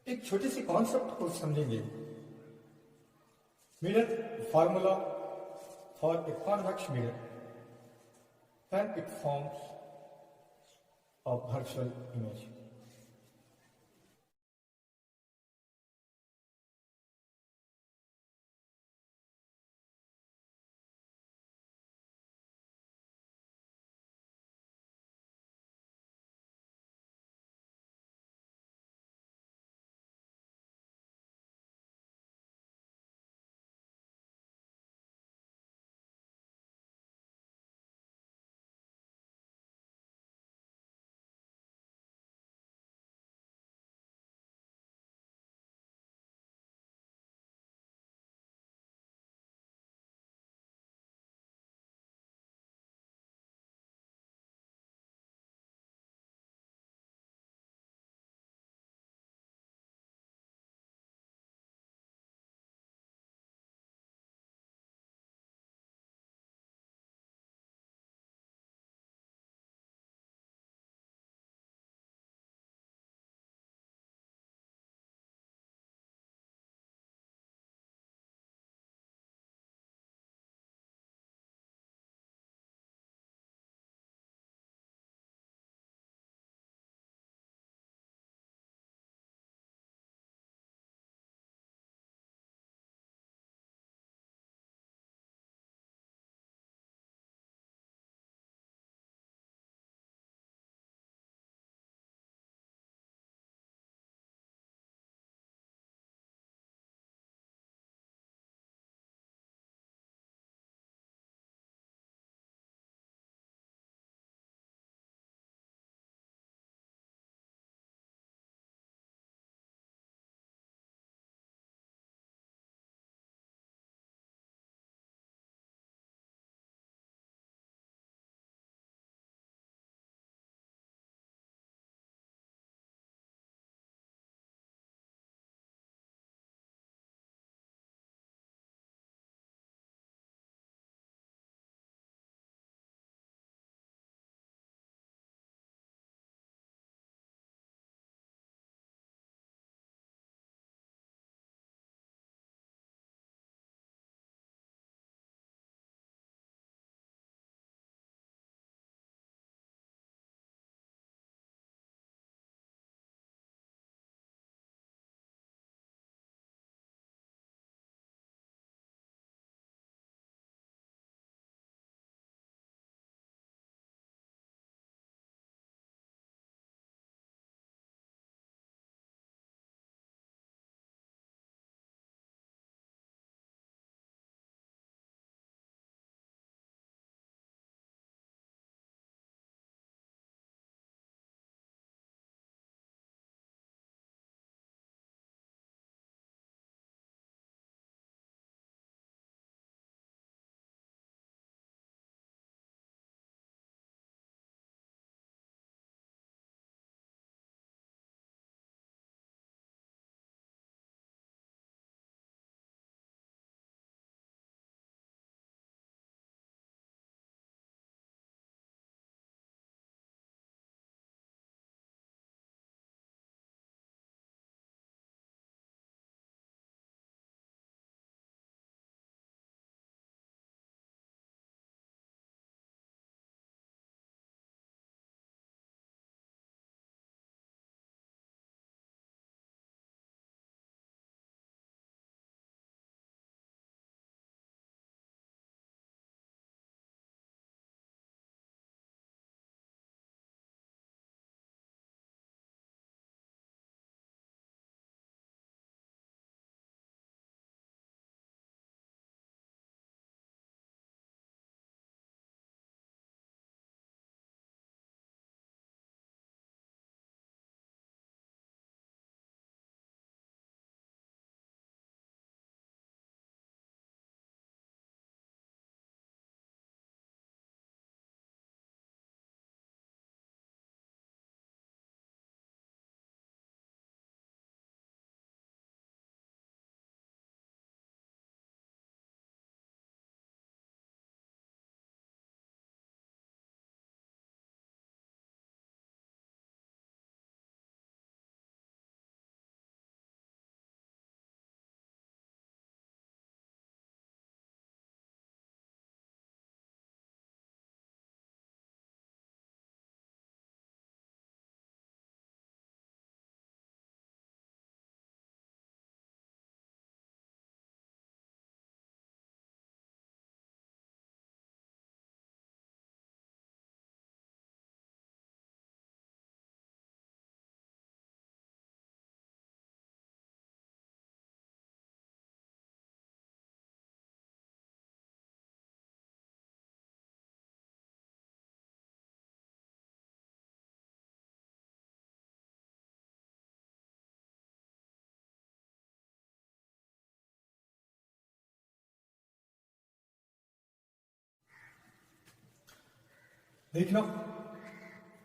एक छोटे से कॉन्सेप्ट को समझेंगे। Mirror formula for a convex mirror when it forms a virtual image. देखना,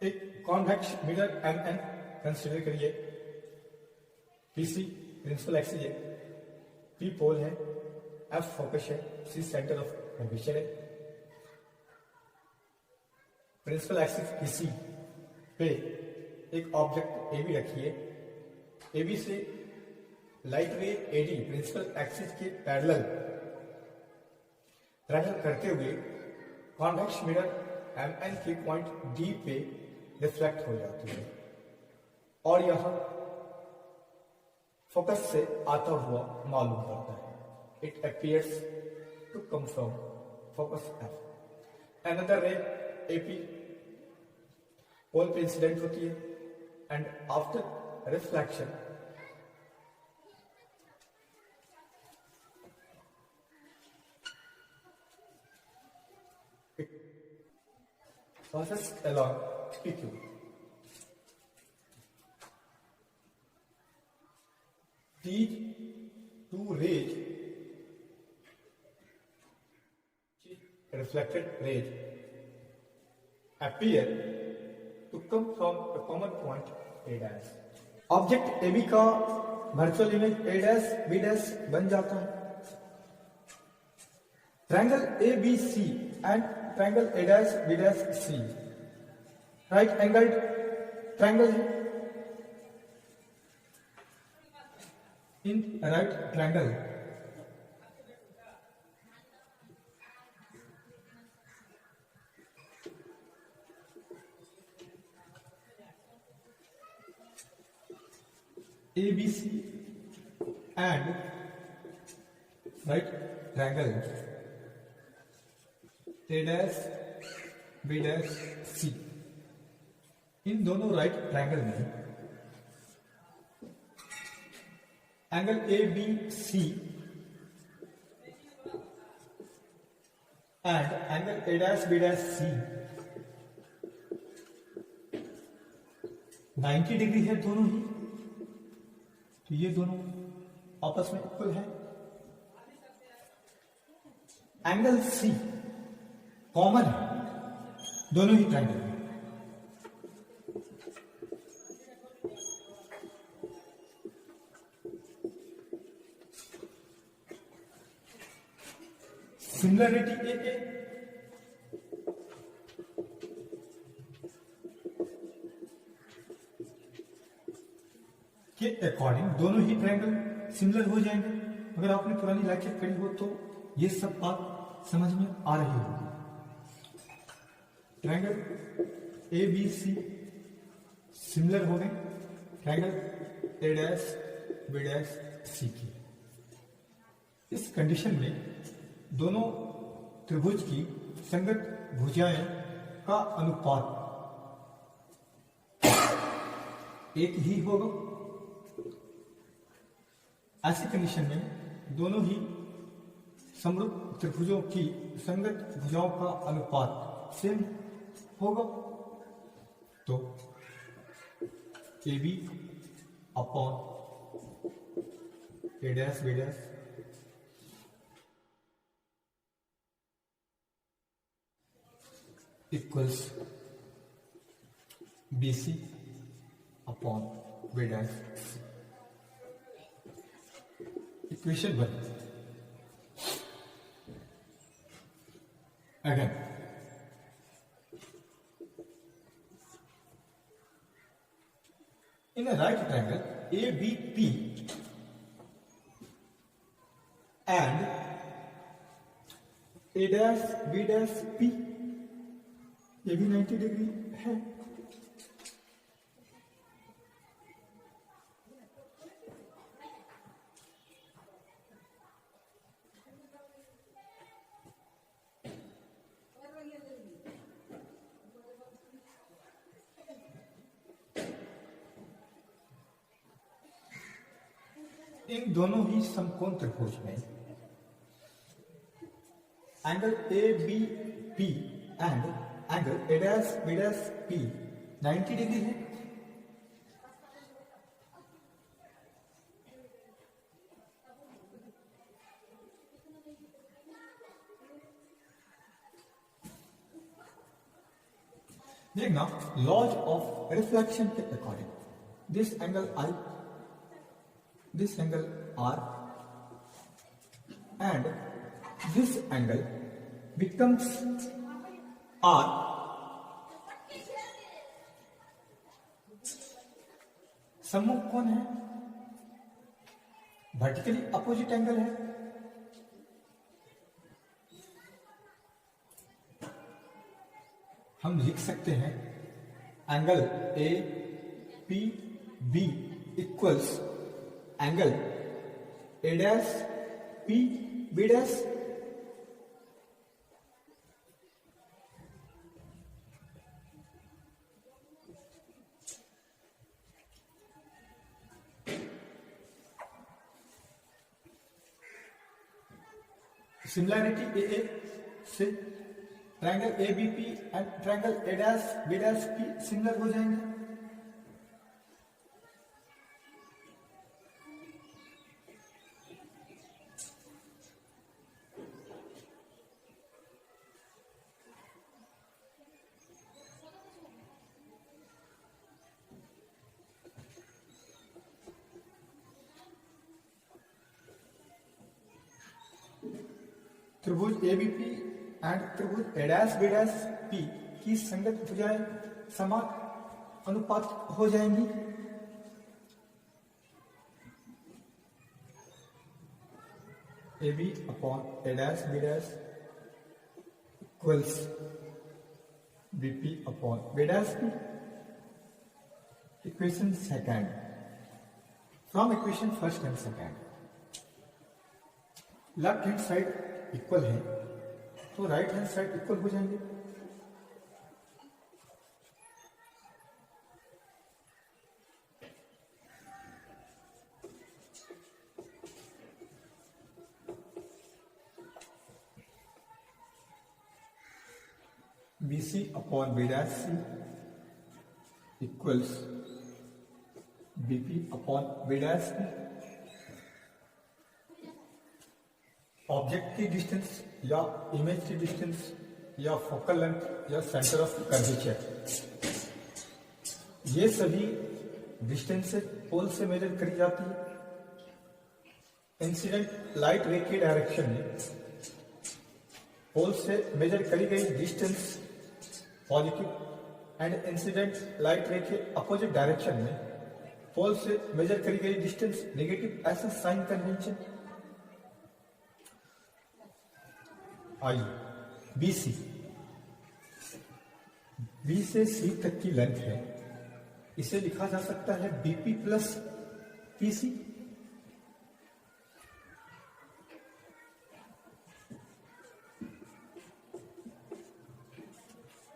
एक convex mirror M N consider करिए। पीसी प्रिंसिपल एक्सिस है, पी पोल है, एफ फोकस है, सी सेंटर ऑफ कर्वेचर है। प्रिंसिपल एक्सिस पीसी पे एक object A B रखिए। ए बी से light ray AD principal axis के पैरेलल ट्रैवल करते हुए कॉन्वेक्स मिरर एम एन के पॉइंट डी पे रिफ्लेक्ट हो जाती है और यह फोकस से आता हुआ मालूम पड़ता है। It appears to come from focus F. Another ray A P pole पे इंसिडेंट होती है and after reflection it passes along PQ. These two rays, reflected rays, appear to come from a common point A dash. Object AB का virtual image A dash B dash बन जाता है। Triangle ABC and triangle A dash B dash C right angled triangle है। In right triangle ABC and right triangle A dash B dash C, इन दोनों right triangle में angle A B C and angle A dash B dash C 90 degree है दोनों ही, तो ये दोनों आपस में इक्वल है। एंगल सी कॉमन है दोनों ही ट्रायंगल में। सिमिलरिटी ए के अकॉर्डिंग दोनों ही ट्रायंगल सिमिलर हो जाएंगे। अगर आपने पुरानी लेक्चर पढ़ी हो तो ये सब बात समझ में आ रही होगी। Triangle A B C similar हो गए triangle A dash B dash C की। इस कंडीशन में दोनों त्रिभुज की संगत भुजाएं का अनुपात एक ही होगा। ऐसी कंडीशन में दोनों ही समरूप त्रिभुजों की संगत भुजाओं का अनुपात सेम होगा। तो A B upon A dash B dash equals B C upon B dash C. Equation 1 again in a right triangle ABP and A dash B dash P, ये भी 90 डिग्री है। इन दोनों ही समकोण त्रिभुज में angle A B P and angle A dash B dash P 90 degree है। देखना laws of reflection के according this angle I, this angle R and this angle becomes R. सम्मुख कौन है? वर्टिकली अपोजिट एंगल है। हम लिख सकते हैं angle A P B equals angle A dash P B dash. Similarity A से triangle A B P and triangle A dash B dash P similar हो जाएंगे। त्रिभुज ए बी पी एंड त्रिभुज A dash B dash P की संगत भुजाएं समान अनुपात हो जाएंगी। A B upon A dash B dash equals B P upon B dash P. Equation second from equation first and second, left hand side equal है तो राइट हैंड साइड इक्वल हो जाएंगे। B C upon B dash C equals B P upon B dash P. Object की distance या image की distance या focal length या centre of curvature, ये सभी डिस्टेंस पोल से मेजर करी जाती है। इंसिडेंट लाइट रे के डायरेक्शन में पोल से मेजर करी गई distance positive and incident light रे के अपोजिट डायरेक्शन में पोल से मेजर करी गई डिस्टेंस नेगेटिव, ऐसा साइन कन्वेंशन। आइए बी सी, बी से सी तक की लेंथ है, इसे लिखा जा सकता है B P plus P C.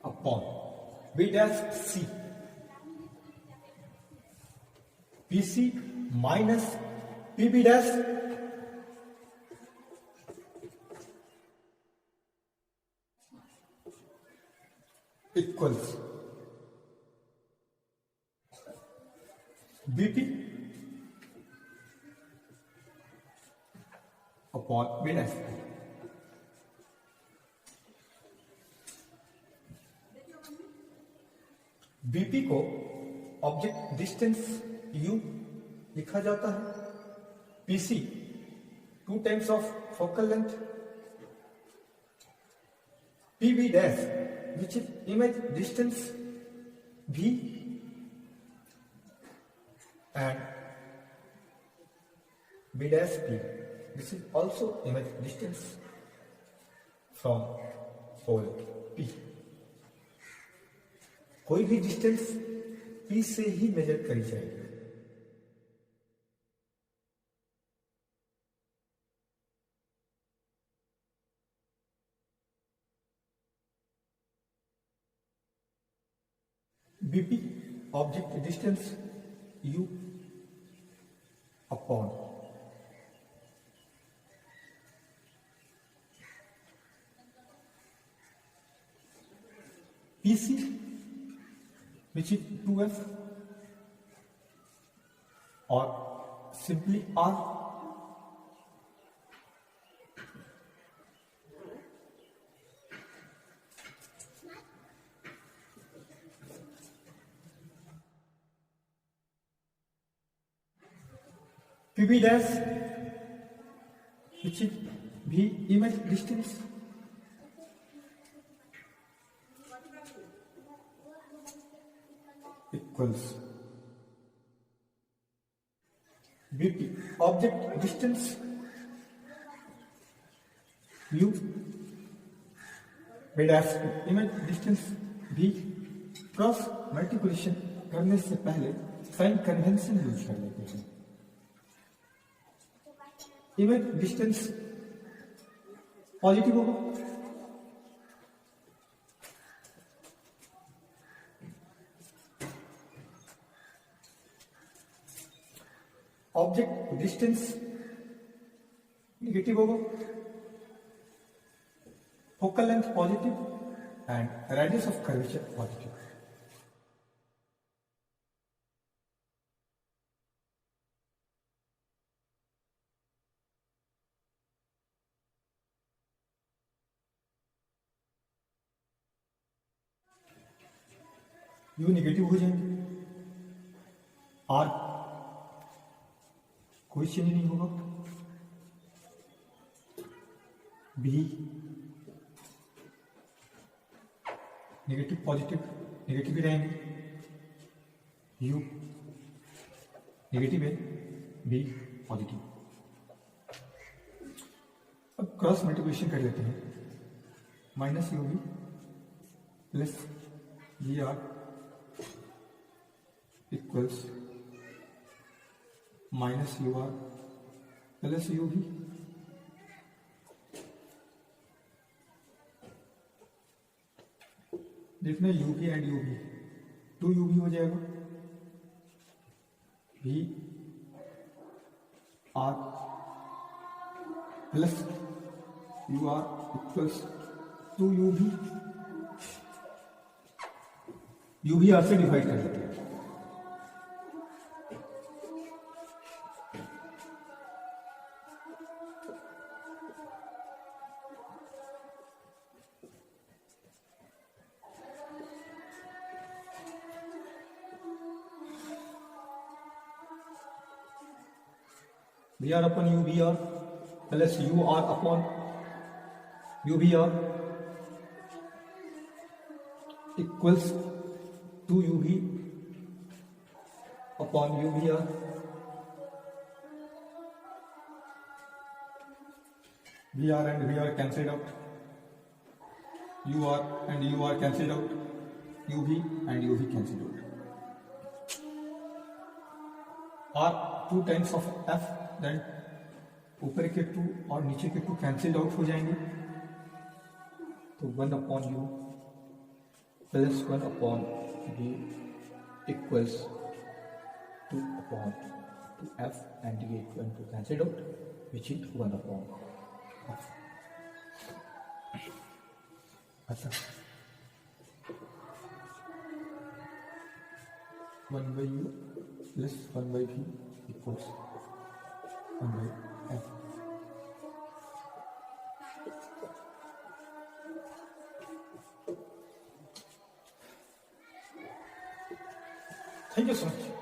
Upon B dash C, P C minus P B dash equals B P upon B dash. B P को ऑब्जेक्ट डिस्टेंस यू लिखा जाता है, P C 2 times of focal length, P B dash which is image distance v and b dash p, this is also image distance from pole p। कोई भी distance p से ही major करी जाएगी। BP object distance u upon PC which is 2f और simply r। PB dash, which is V image distance, equals BP object distance U B dash image distance V। Cross multiplication करने से पहले sign convention use कर लेते हैं। Image distance positive होगा, object distance negative होगा, focal length positive and radius of curvature positive. U negative हो जाएंगे, आर कोई चेंज नहीं होगा, बी नेगेटिव पॉजिटिव नेगेटिव ही रहेंगे, यू नेगेटिव है, बी पॉजिटिव। अब क्रॉस मल्टीप्लिकेशन कर लेते हैं, minus u v plus G R equals minus u R plus u भी। देखना u v and u v, two u v हो जाएगा, v R plus u R equals two u v R से divide कर लेते हैं। V R upon u v R plus u R upon u v R equals two u v upon u v R. V R and v R cancelled out, u R and u R cancelled out, u v and u v cancelled out. R two times of F, then ऊपर के to और नीचे के to cancelled out हो जाएंगे, तो one upon U plus one upon V equals two upon two F and ये equal to cancelled out which is one upon F. अच्छा, one by U plus one by V equals one by F. Thank you so much.